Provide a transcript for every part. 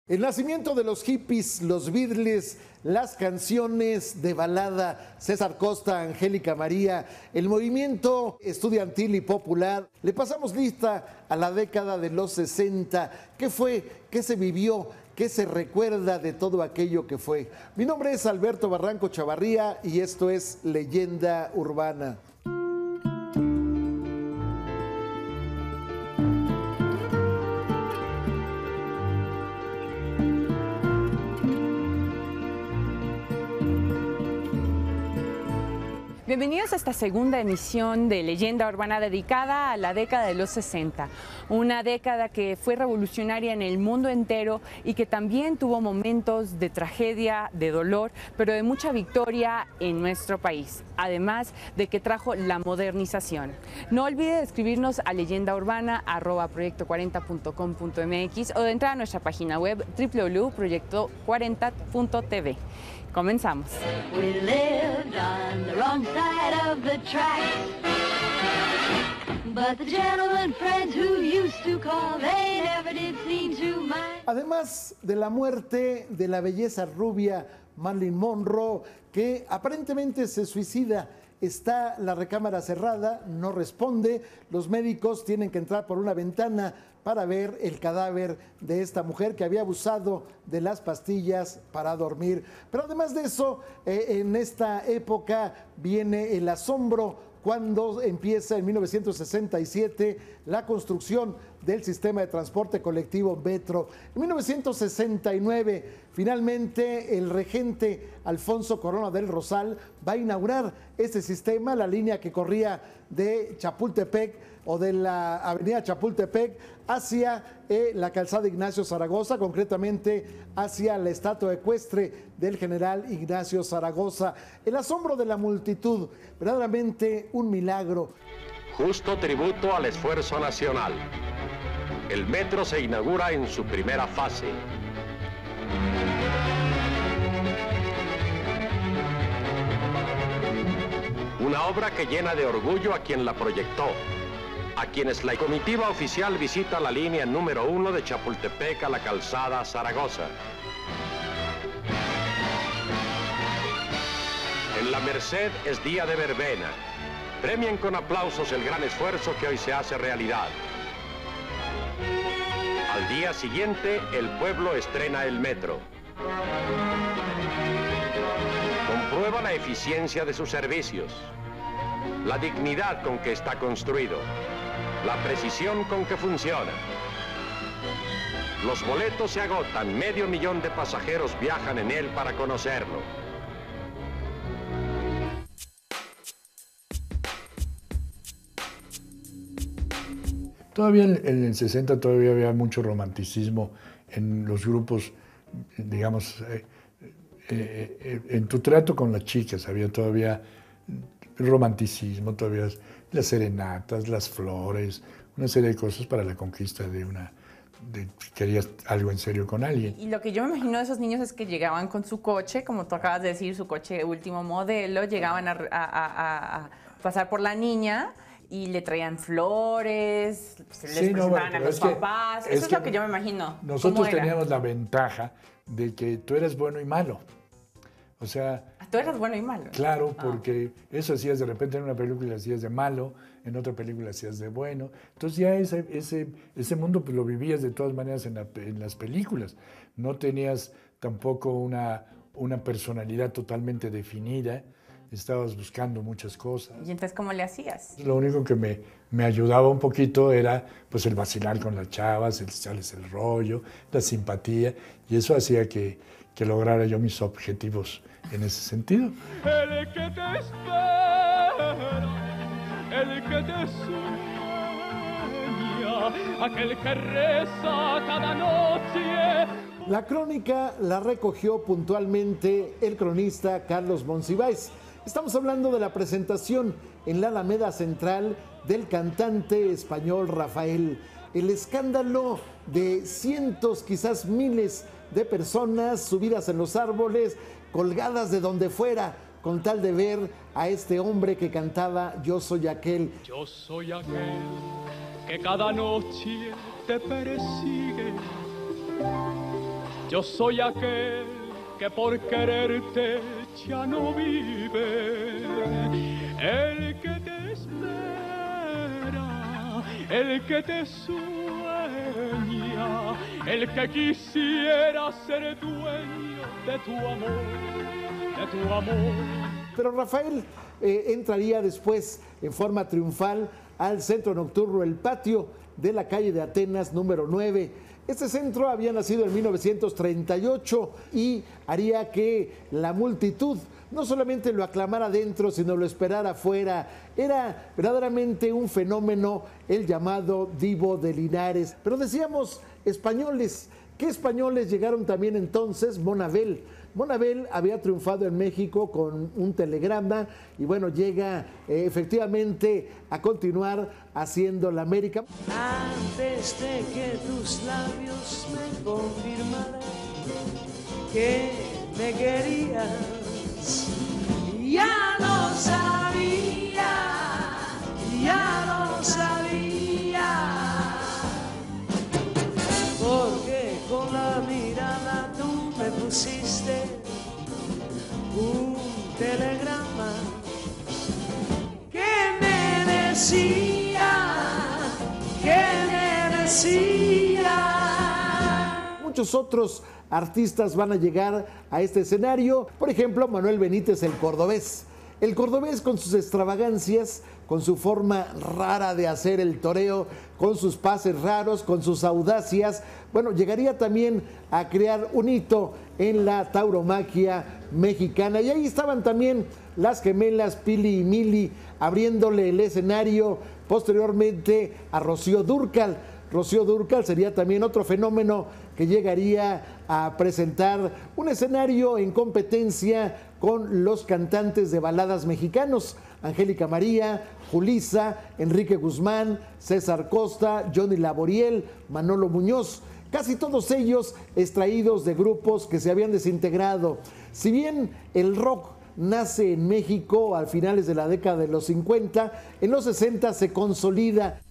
El nacimiento de los hippies, los Beatles, las canciones de balada, César Costa, Angélica María, el movimiento estudiantil y popular. Le pasamos lista a la década de los 60. ¿Qué fue? ¿Qué se vivió? ¿Qué se recuerda de todo aquello que fue? Mi nombre es Alberto Barranco Chavarría y esto es Leyenda Urbana. Bienvenidos a esta segunda emisión de Leyenda Urbana dedicada a la década de los 60, una década que fue revolucionaria en el mundo entero y que también tuvo momentos de tragedia, de dolor, pero de mucha victoria en nuestro país, además de que trajo la modernización. No olvide escribirnos a leyendaUrbana@proyecto40.com.mx o de entrar a nuestra página web www.proyecto40.tv. Comenzamos. We lived on the wrong side of the tracks, but the gentlemen friends who used to call, they never did seem to mind. Además de la muerte de la belleza rubia Marilyn Monroe, que aparentemente se suicida, está la recámara cerrada, no responde, los médicos tienen que entrar por una ventana para ver el cadáver de esta mujer que había abusado de las pastillas para dormir. Pero además de eso, en esta época viene el asombro cuando empieza en 1967 la construcción del sistema de transporte colectivo Metro. En 1969, finalmente, el regente Alfonso Corona del Rosal va a inaugurar este sistema, la línea que corría de Chapultepec o de la avenida Chapultepec hacia la calzada Ignacio Zaragoza, concretamente hacia la estatua ecuestre del general Ignacio Zaragoza. El asombro de la multitud, verdaderamente un milagro. Justo tributo al esfuerzo nacional. El metro se inaugura en su primera fase. Una obra que llena de orgullo a quien la proyectó, a quienes la comitiva oficial visita la línea número 1 de Chapultepec a la calzada Zaragoza. En la Merced es día de verbena. Premien con aplausos el gran esfuerzo que hoy se hace realidad. Al día siguiente, el pueblo estrena el metro. Comprueba la eficiencia de sus servicios, la dignidad con que está construido, la precisión con que funciona. Los boletos se agotan, 500,000 de pasajeros viajan en él para conocerlo. Todavía en el 60 todavía había mucho romanticismo en los grupos, digamos, en tu trato con las chicas había todavía romanticismo, todavía las serenatas, las flores, una serie de cosas para la conquista de si querías algo en serio con alguien. Y lo que yo me imagino de esos niños es que llegaban con su coche, como tú acabas de decir, su coche último modelo, llegaban a pasar por la niña y le traían flores, se les presentaban a los papás. Eso es lo que yo me imagino. Nosotros teníamos la ventaja de que tú eras bueno y malo. O sea... ¿Tú eras bueno y malo? Claro, porque eso hacías de repente en una película, hacías de malo, en otra película hacías de bueno. Entonces ya ese mundo pues lo vivías de todas maneras en las películas. No tenías tampoco una personalidad totalmente definida. Estabas buscando muchas cosas. ¿Y entonces cómo le hacías? Lo único que me ayudaba un poquito era pues el vacilar con las chavas, el echarles el rollo, la simpatía, y eso hacía que lograra yo mis objetivos en ese sentido. El que te espera, el que te sueña, aquel que reza cada noche. La crónica la recogió puntualmente el cronista Carlos Monsiváis. Estamos hablando de la presentación en la Alameda Central del cantante español Rafael. El escándalo de cientos, quizás miles de personas subidas en los árboles, colgadas de donde fuera, con tal de ver a este hombre que cantaba Yo soy aquel. Yo soy aquel que cada noche te persigue. Yo soy aquel que por quererte ya no vive, el que te espera, el que te sueña, el que quisiera ser dueño de tu amor, de tu amor. Pero Rafael entraría después en forma triunfal al centro nocturno El Patio de la calle de Atenas número 9. Este centro había nacido en 1938 y haría que la multitud no solamente lo aclamara dentro, sino lo esperara afuera. Era verdaderamente un fenómeno el llamado Divo de Linares. Pero decíamos españoles. ¿Qué españoles llegaron también entonces? Mon Abel. Mon Abel había triunfado en México con un telegrama y bueno, llega efectivamente a continuar haciendo la América. Antes de que tus labios me confirmaran que me querías, ya lo sabía, ya lo sabía, porque con la mirada tú me pusiste un telegrama que me decía, Muchos otros artistas van a llegar a este escenario, por ejemplo Manuel Benítez el Cordobés. El cordobés con sus extravagancias, con su forma rara de hacer el toreo, con sus pases raros, con sus audacias, bueno, llegaría también a crear un hito en la tauromaquia mexicana. Y ahí estaban también las gemelas Pili y Mili abriéndole el escenario posteriormente a Rocío Dúrcal. Rocío Dúrcal sería también otro fenómeno que llegaría a presentar un escenario en competencia con los cantantes de baladas mexicanos, Angélica María, Julissa, Enrique Guzmán, César Costa, Johnny Laboriel, Manolo Muñoz, casi todos ellos extraídos de grupos que se habían desintegrado. Si bien el rock nace en México a finales de la década de los 50, en los 60 se consolida.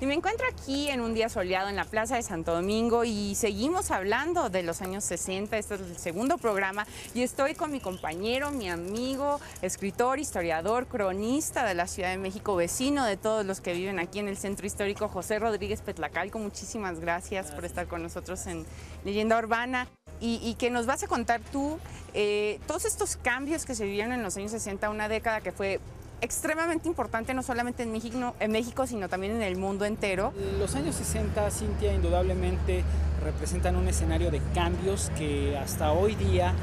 Y me encuentro aquí en un día soleado en la Plaza de Santo Domingo y seguimos hablando de los años 60, este es el segundo programa y estoy con mi compañero, mi amigo, escritor, historiador, cronista de la Ciudad de México, vecino de todos los que viven aquí en el centro histórico, José Rodríguez Petlacalco. Muchísimas gracias por estar con nosotros en Leyenda Urbana y que nos vas a contar tú todos estos cambios que se vivieron en los años 60, una década que fue extremadamente importante, no solamente en México, sino también en el mundo entero. Los años 60, Cintia, indudablemente representan un escenario de cambios que hasta hoy día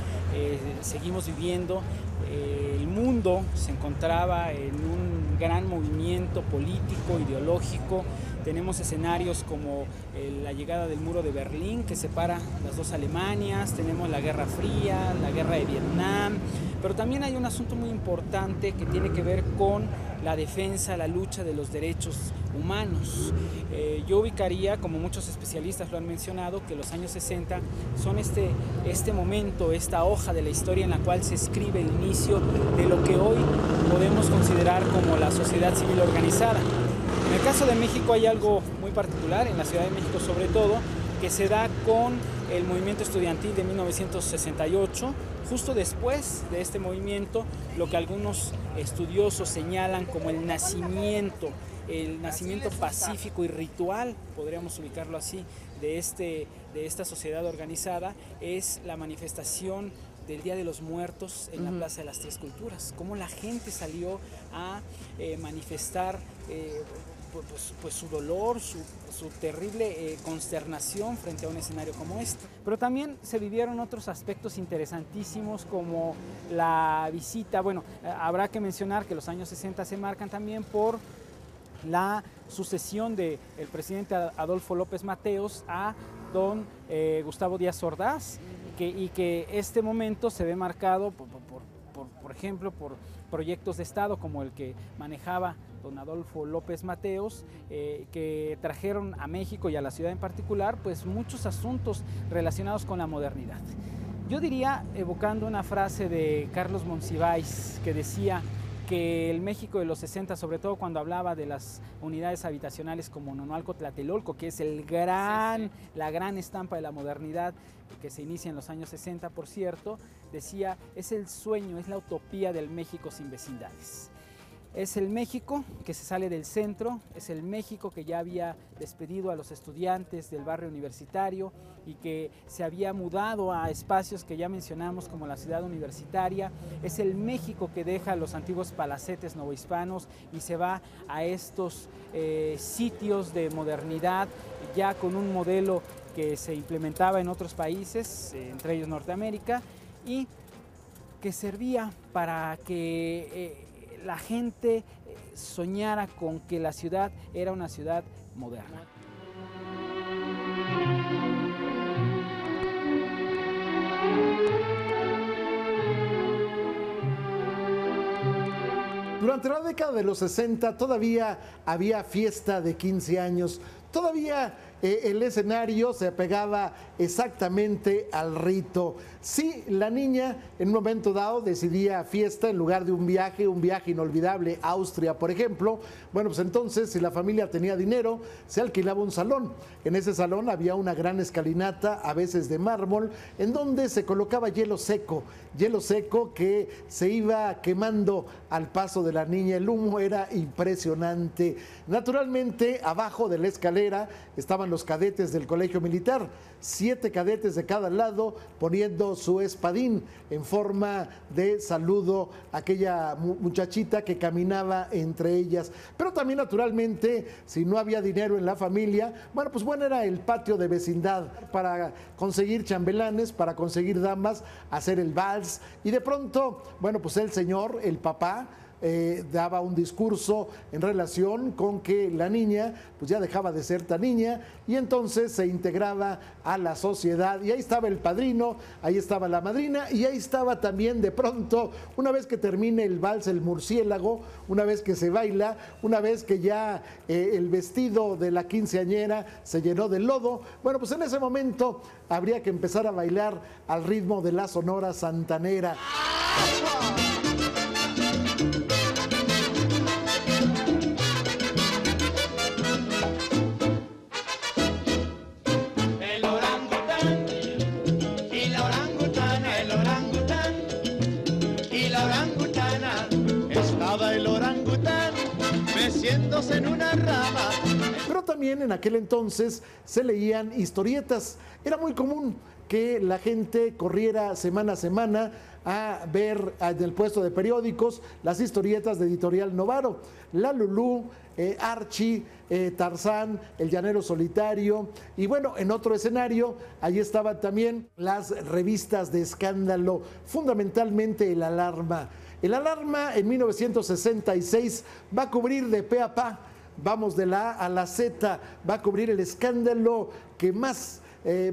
seguimos viviendo. El mundo se encontraba en un gran movimiento político, ideológico. Tenemos escenarios como la llegada del muro de Berlín que separa las dos Alemanias, tenemos la Guerra Fría, la Guerra de Vietnam, pero también hay un asunto muy importante que tiene que ver con la defensa, la lucha de los derechos humanos. Yo ubicaría, como muchos especialistas lo han mencionado, que los años 60 son este momento, esta hoja de la historia en la cual se escribe el inicio de lo que hoy podemos considerar como la sociedad civil organizada. En el caso de México hay algo muy particular, en la Ciudad de México sobre todo, que se da con el movimiento estudiantil de 1968. Justo después de este movimiento, lo que algunos estudiosos señalan como el nacimiento pacífico y ritual, podríamos ubicarlo así, de esta sociedad organizada, es la manifestación del Día de los Muertos en la Plaza de las Tres Culturas. Cómo la gente salió a manifestar pues su dolor, su terrible consternación frente a un escenario como este. Pero también se vivieron otros aspectos interesantísimos como la visita, bueno, habrá que mencionar que los años 60 se marcan también por la sucesión del presidente Adolfo López Mateos a don Gustavo Díaz Ordaz, y que este momento se ve marcado por ejemplo, por proyectos de Estado como el que manejaba don Adolfo López Mateos, que trajeron a México y a la ciudad en particular, pues muchos asuntos relacionados con la modernidad. Yo diría, evocando una frase de Carlos Monsiváis, que decía que el México de los 60, sobre todo cuando hablaba de las unidades habitacionales como Nonoalco Tlatelolco, que es la gran estampa de la modernidad que se inicia en los años 60, por cierto, decía, es el sueño, es la utopía del México sin vecindades. Es el México que se sale del centro, es el México que ya había despedido a los estudiantes del barrio universitario y que se había mudado a espacios que ya mencionamos como la ciudad universitaria. Es el México que deja los antiguos palacetes novohispanos y se va a estos sitios de modernidad ya con un modelo que se implementaba en otros países, entre ellos Norteamérica, y que servía para que la gente soñara con que la ciudad era una ciudad moderna. Durante la década de los 60 todavía había fiesta de 15 años, todavía el escenario se apegaba exactamente al rito. Sí, la niña en un momento dado decidía fiesta en lugar de un viaje inolvidable, Austria, por ejemplo. Bueno, pues entonces, si la familia tenía dinero, se alquilaba un salón. En ese salón había una gran escalinata, a veces de mármol, en donde se colocaba hielo seco que se iba quemando al paso de la niña. El humo era impresionante. Naturalmente, abajo de la escalera estaban los cadetes del colegio militar, 7 cadetes de cada lado poniendo su espadín en forma de saludo a aquella muchachita que caminaba entre ellas. Pero también naturalmente, si no había dinero en la familia, bueno era el patio de vecindad para conseguir chambelanes, para conseguir damas, hacer el vals, y de pronto, pues el señor, el papá, daba un discurso en relación con que la niña pues ya dejaba de ser tan niña y entonces se integraba a la sociedad, y ahí estaba el padrino, ahí estaba la madrina, y ahí estaba también de pronto, una vez que termine el vals, el murciélago, una vez que se baila, una vez que ya el vestido de la quinceañera se llenó de lodo, pues en ese momento habría que empezar a bailar al ritmo de la Sonora Santanera. En una rama. Pero también en aquel entonces se leían historietas. Era muy común que la gente corriera semana a semana a ver en el puesto de periódicos las historietas de Editorial Novaro. La Lulú, Archie, Tarzán, El Llanero Solitario, y en otro escenario, ahí estaban también las revistas de escándalo, fundamentalmente El Alarma. El Alarma en 1966 va a cubrir de pe a pa, vamos de la A a la Z, va a cubrir el escándalo que más,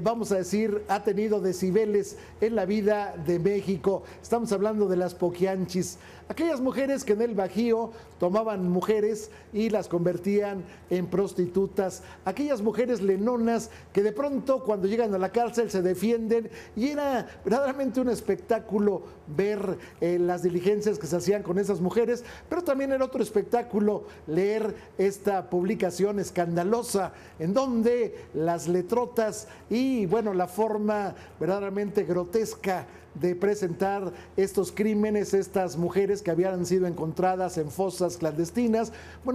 vamos a decir, ha tenido decibeles en la vida de México. Estamos hablando de las poquianchis, aquellas mujeres que en el Bajío tomaban mujeres y las convertían en prostitutas, aquellas mujeres lenonas que de pronto cuando llegan a la cárcel se defienden, y era verdaderamente un espectáculo ver las diligencias que se hacían con esas mujeres, pero también era otro espectáculo leer esta publicación escandalosa en donde las letrotas y la forma verdaderamente grotesca de presentar estos crímenes, estas mujeres que habían sido encontradas en fosas clandestinas,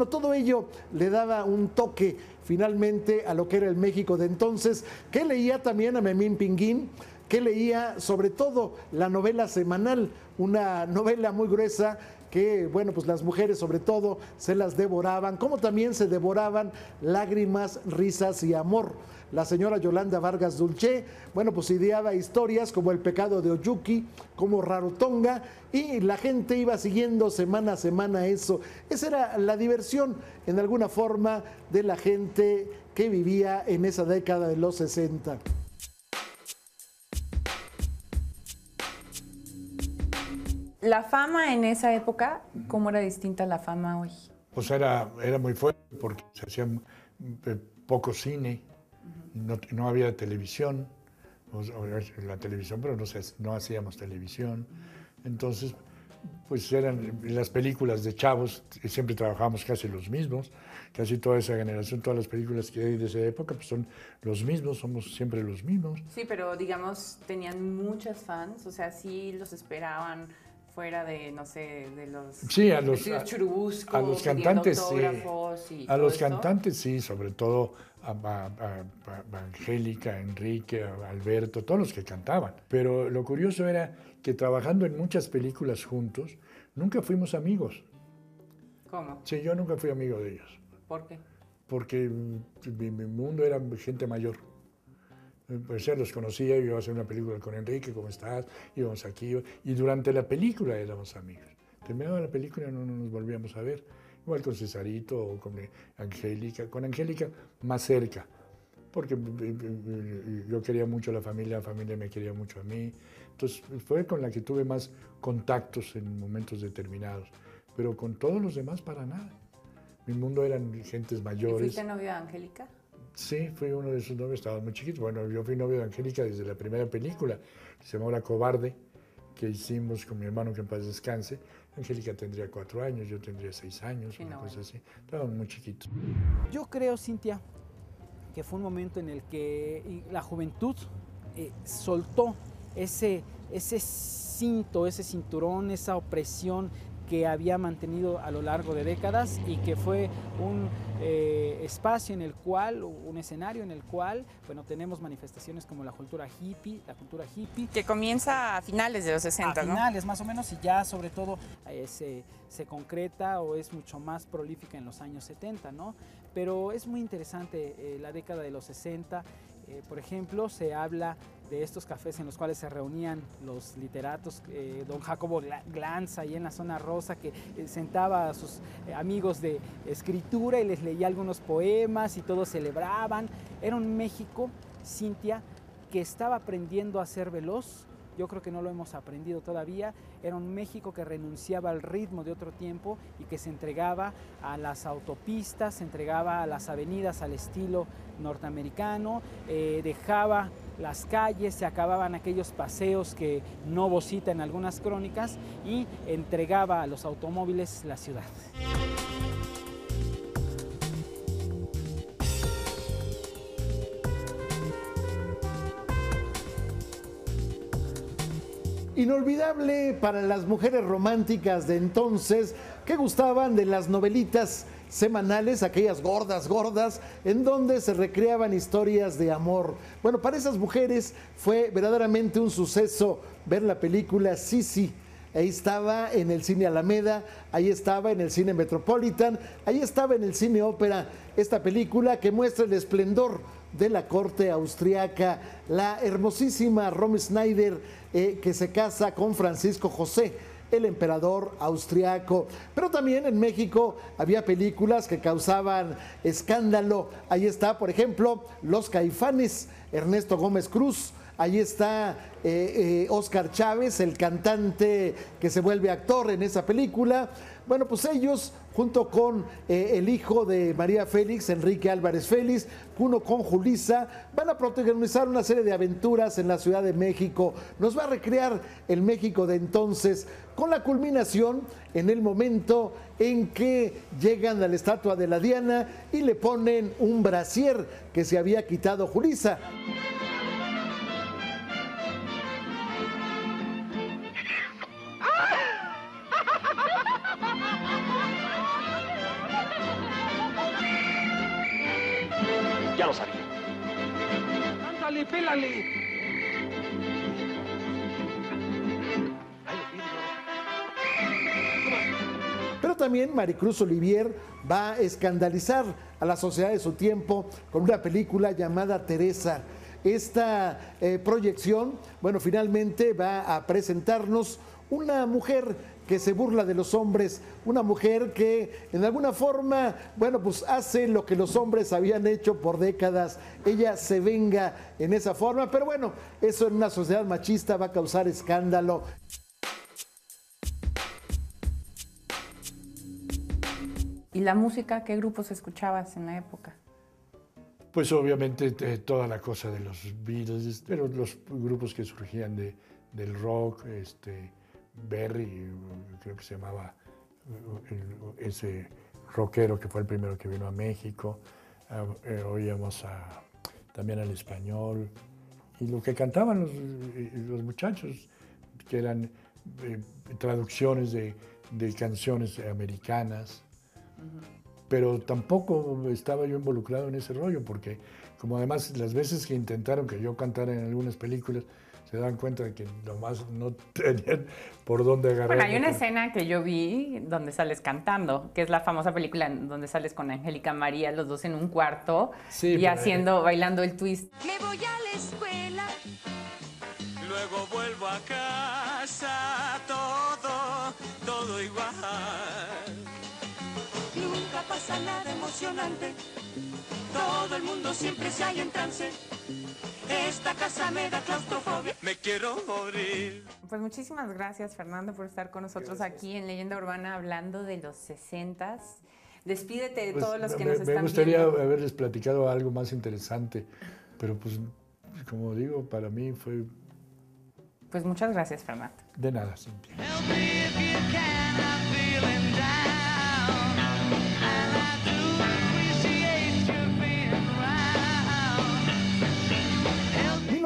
todo ello le daba un toque finalmente a lo que era el México de entonces, que leía también a Memín Pinguín, que leía sobre todo la novela semanal, una novela muy gruesa que, pues las mujeres sobre todo se las devoraban, como también se devoraban Lágrimas, Risas y Amor. La señora Yolanda Vargas Dulce, pues ideaba historias como El pecado de Oyuki, como Rarotonga, y la gente iba siguiendo semana a semana eso. Esa era la diversión, en alguna forma, de la gente que vivía en esa década de los 60. La fama en esa época, ¿cómo era distinta a la fama hoy? Pues era muy fuerte porque se hacía poco cine, no había televisión, la televisión, pero no hacíamos televisión. Entonces, pues eran las películas de chavos, siempre trabajamos casi los mismos, casi toda esa generación, todas las películas que hay de esa época, pues son los mismos, somos siempre los mismos. Sí, pero digamos, tenían muchas fans, o sea, sí los esperaban fuera de, no sé, de los sí, a los churubuscos, a los cantantes, sí. A los cantantes, sí, sobre todo a Angélica, a Enrique, a Alberto, todos los que cantaban. Pero lo curioso era que trabajando en muchas películas juntos, nunca fuimos amigos. ¿Cómo? Sí, yo nunca fui amigo de ellos. ¿Por qué? Porque mi mundo era gente mayor. Pues ya los conocía, yo iba a hacer una película con Enrique, ¿cómo estás? Íbamos aquí, y durante la película éramos amigos. Terminaba la película y no nos volvíamos a ver. Igual con Cesarito o con Angélica. Con Angélica más cerca, porque yo quería mucho a la familia me quería mucho a mí. Entonces fue con la que tuve más contactos en momentos determinados. Pero con todos los demás para nada. Mi mundo eran gentes mayores. ¿Y fuiste novio de Angélica? Sí, fui uno de sus novios, estaba muy chiquito. Bueno, yo fui novio de Angélica desde la primera película, se llamó La Cobarde, que hicimos con mi hermano, que en paz descanse. Angélica tendría 4 años, yo tendría 6 años, una cosa así. Estábamos muy chiquitos. Yo creo, Cintia, que fue un momento en el que la juventud soltó ese cinto, ese cinturón, esa opresión que había mantenido a lo largo de décadas y que fue un espacio en el cual, un escenario en el cual, bueno, tenemos manifestaciones como la cultura hippie. Que comienza a finales de los 60, ¿no? A finales, más o menos, y ya sobre todo se concreta o es mucho más prolífica en los años 70, ¿no? Pero es muy interesante la década de los 60. Por ejemplo, se habla de estos cafés en los cuales se reunían los literatos, don Jacobo Glanz ahí en la zona rosa, que sentaba a sus amigos de escritura y les leía algunos poemas y todos celebraban. Era un México, Cintia, que estaba aprendiendo a ser veloz. Yo creo que no lo hemos aprendido todavía. Era un México que renunciaba al ritmo de otro tiempo y que se entregaba a las autopistas, se entregaba a las avenidas al estilo norteamericano, dejaba las calles, se acababan aquellos paseos que Novo cita en algunas crónicas y entregaba a los automóviles la ciudad. Inolvidable para las mujeres románticas de entonces que gustaban de las novelitas semanales, aquellas gordas, en donde se recreaban historias de amor. Bueno, para esas mujeres fue verdaderamente un suceso ver la película Sisi. Ahí estaba en el Cine Alameda, ahí estaba en el Cine Metropolitan, ahí estaba en el Cine Ópera, esta película que muestra el esplendor de la corte austriaca, la hermosísima Romy Schneider que se casa con Francisco José, el emperador austriaco. Pero también en México había películas que causaban escándalo. Ahí está, por ejemplo, Los Caifanes, Ernesto Gómez Cruz. Ahí está Óscar Chávez, el cantante que se vuelve actor en esa película. Bueno, pues ellos, junto con el hijo de María Félix, Enrique Álvarez Félix, uno con Julissa, van a protagonizar una serie de aventuras en la Ciudad de México. Nos va a recrear el México de entonces, con la culminación en el momento en que llegan a la estatua de la Diana y le ponen un brasier que se había quitado Julissa. Ya lo sabía. ¡Ándale, pélale! Pero también Maricruz Olivier va a escandalizar a la sociedad de su tiempo con una película llamada Teresa. Esta proyección, bueno, finalmente va a presentarnos una mujer que se burla de los hombres, una mujer que en alguna forma, bueno, pues hace lo que los hombres habían hecho por décadas. Ella se venga en esa forma, pero bueno, eso en una sociedad machista va a causar escándalo. ¿Y la música? ¿Qué grupos escuchabas en la época? Pues obviamente toda la cosa de los Beatles, pero los grupos que surgían del rock, Berry, creo que se llamaba ese rockero que fue el primero que vino a México. Oíamos también al español. Y lo que cantaban los muchachos, que eran traducciones de canciones americanas. Pero tampoco estaba yo involucrado en ese rollo, porque como además las veces que intentaron que yo cantara en algunas películas, se dan cuenta de que nomás no tenían por dónde agarrar. Bueno, hay una escena que yo vi donde sales cantando, que es la famosa película donde sales con Angélica María, los dos en un cuarto, sí, y bailando el twist. Me voy a la escuela. Luego vuelvo a casa, todo igual. Nunca pasa nada emocionante. Todo el mundo siempre se halla en trance. Esta casa me da claustrofobia. Me quiero morir. Pues muchísimas gracias, Fernando, por estar con nosotros aquí en Leyenda Urbana hablando de los 60s. Despídete de todos los que nos están viendo. Me gustaría haberles platicado algo más interesante, pero pues, como digo, para mí fue... Pues muchas gracias, Fernando. De nada, Cintia.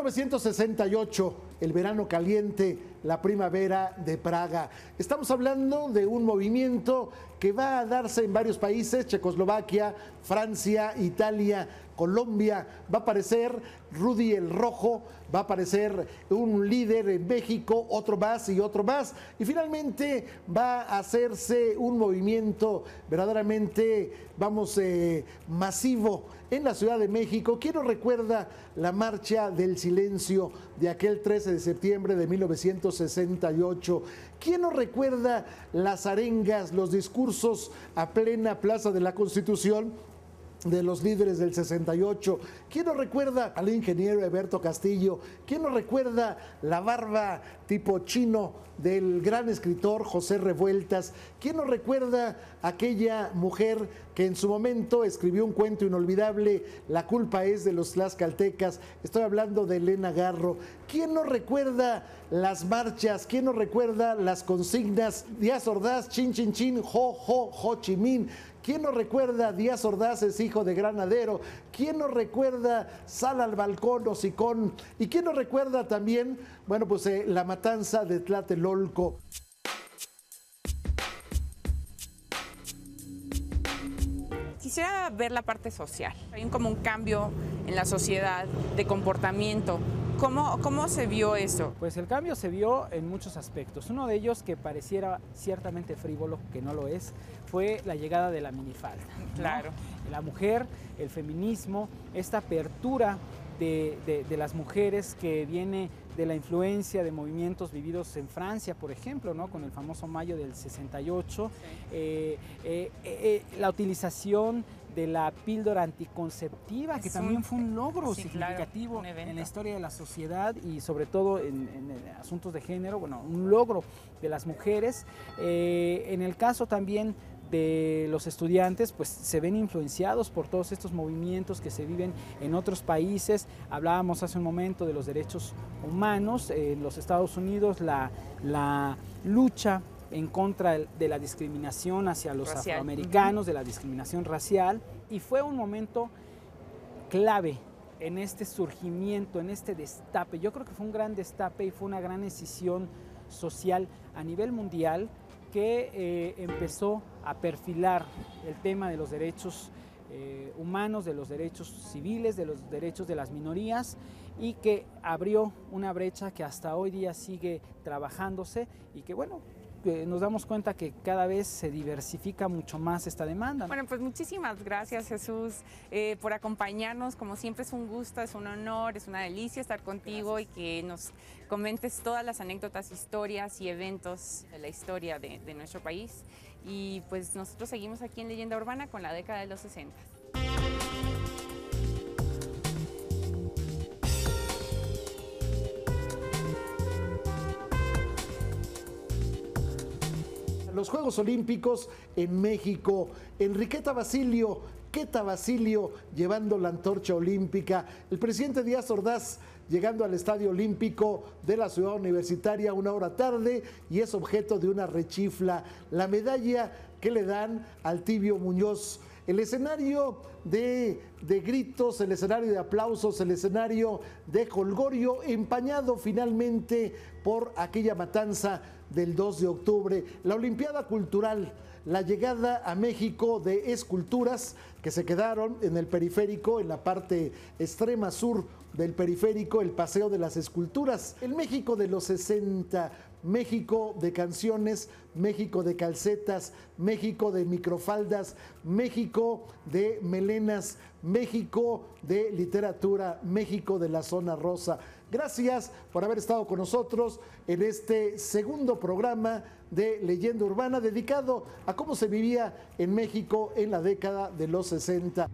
1968, el verano caliente, la primavera de Praga. Estamos hablando de un movimiento que va a darse en varios países: Checoslovaquia, Francia, Italia, Colombia. Va a aparecer Rudy el Rojo, va a aparecer un líder en México, otro más y otro más. Y finalmente va a hacerse un movimiento verdaderamente, masivo en la Ciudad de México. ¿Quién no recuerda la marcha del silencio de aquel 13 de septiembre de 1968? ¿Quién no recuerda las arengas, los discursos a plena Plaza de la Constitución de los líderes del 68? ¿Quién no recuerda al ingeniero Eberto Castillo? ¿Quién no recuerda la barba tipo chino del gran escritor José Revueltas? ¿Quién no recuerda aquella mujer que en su momento escribió un cuento inolvidable, La culpa es de los tlaxcaltecas? Estoy hablando de Elena Garro. ¿Quién no recuerda las marchas? ¿Quién no recuerda las consignas? Díaz Ordaz, chin, chin, chin, jo, jo, ho chi minh. ¿Quién no recuerda Díaz Ordaz es hijo de granadero? ¿Quién no recuerda Sal al balcón, hocicón? ¿Y quién no recuerda también, la matanza de Tlatelolco? Quisiera ver la parte social. Hay como un cambio en la sociedad de comportamiento. ¿Cómo se vio eso? Pues el cambio se vio en muchos aspectos. Uno de ellos, que pareciera ciertamente frívolo, que no lo es, fue la llegada de la minifalda, ¿no? Claro. La mujer, el feminismo, esta apertura de las mujeres que viene de la influencia de movimientos vividos en Francia, por ejemplo, ¿no? Con el famoso mayo del 68, sí. La utilización de la píldora anticonceptiva, que también fue un logro significativo, claro, en la historia de la sociedad y sobre todo en asuntos de género, un logro de las mujeres. En el caso también de los estudiantes, pues se ven influenciados por todos estos movimientos que se viven en otros países. Hablábamos hace un momento de los derechos humanos. En los Estados Unidos la lucha en contra de la discriminación hacia los afroamericanos, de la discriminación racial, y fue un momento clave en este surgimiento, en este destape. Yo creo que fue un gran destape y fue una gran decisión social a nivel mundial que empezó a perfilar el tema de los derechos humanos, de los derechos civiles, de los derechos de las minorías, y que abrió una brecha que hasta hoy día sigue trabajándose y que nos damos cuenta que cada vez se diversifica mucho más esta demanda. Bueno, pues muchísimas gracias, Jesús, por acompañarnos. Como siempre es un gusto, es un honor, es una delicia estar contigo. Gracias. Y que nos comentes todas las anécdotas, historias y eventos de la historia de nuestro país. Y pues nosotros seguimos aquí en Leyenda Urbana con la década de los 60. Los Juegos Olímpicos en México. Enriqueta Basilio, Chiqueta Basilio llevando la antorcha olímpica, el presidente Díaz Ordaz llegando al Estadio Olímpico de la Ciudad Universitaria 1 hora tarde y es objeto de una rechifla, la medalla que le dan al Tibio Muñoz. El escenario de gritos, el escenario de aplausos, el escenario de jolgorio, empañado finalmente por aquella matanza del 2 de octubre. La Olimpiada Cultural, la llegada a México de esculturas que se quedaron en el periférico, en la parte extrema sur del periférico, el Paseo de las Esculturas. El México de los 60, México de canciones, México de calcetas, México de microfaldas, México de melenas, México de literatura, México de la zona rosa. Gracias por haber estado con nosotros en este segundo programa de Leyenda Urbana dedicado a cómo se vivía en México en la década de los 60.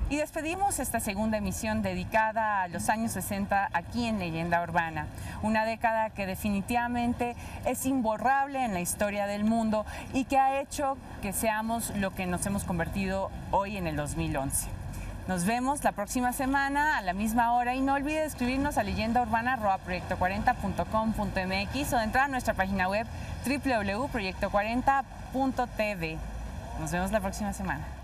Y despedimos esta segunda emisión dedicada a los años 60 aquí en Leyenda Urbana, una década que definitivamente es imborrable en la historia del mundo y que ha hecho que seamos lo que nos hemos convertido hoy en el 2011. Nos vemos la próxima semana a la misma hora y no olvide escribirnos a leyendaurbana@proyecto40.com.mx o de entrar a nuestra página web www.proyecto40.tv. Nos vemos la próxima semana.